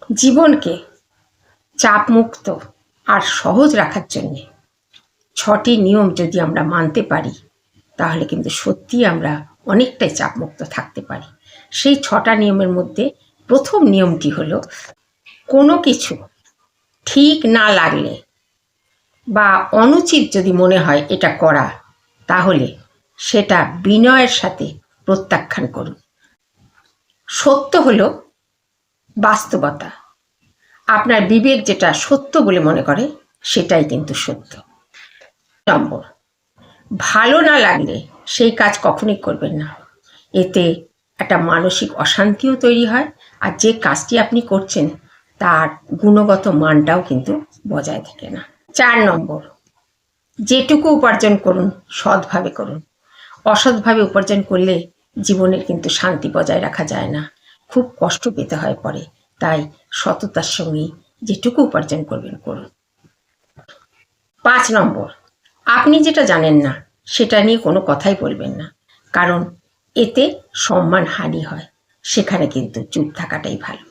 জীবনকে চাপমুক্ত আর সহজ রাখার জন্যে 6টি নিয়ম যদি আমরা মানতে পারি তাহলে কিন্তু সত্যিই আমরা অনেকটাই চাপমুক্ত থাকতে পারি। সেই 6টা নিয়মের মধ্যে প্রথম নিয়মটি হলো, কোনো কিছু ঠিক না লাগলে বা অনুচিত যদি মনে হয় এটা করা, তাহলে সেটা বিনয়ের সাথে প্রত্যাখ্যান করুন। সত্য হলো বাস্তবতা। আপনার বিবেক যেটা সত্য বলে মনে করে সেটাই কিন্তু সত্য। নম্বর, ভালো না লাগলে সেই কাজ কখনোই করবেন না। এতে একটা মানসিক অশান্তিও তৈরি হয়, আর যে কাজটি আপনি করছেন তার গুণগত মানটাও কিন্তু বজায় থাকে না। 4 নম্বর, যেটুকু উপার্জন করুন সৎভাবে করুন। অসৎভাবে উপার্জন করলে জীবনের কিন্তু শান্তি বজায় রাখা যায় না, খুব কষ্ট পেতে হয় পরে। তাই সততার সঙ্গে যেটুকু উপার্জন করবেন করুন। 5 নম্বর, আপনি যেটা জানেন না সেটা নিয়ে কোনো কথাই বলবেন না, কারণ এতে সম্মানহানি হয়। সেখানে কিন্তু চুপ থাকাটাই ভালো।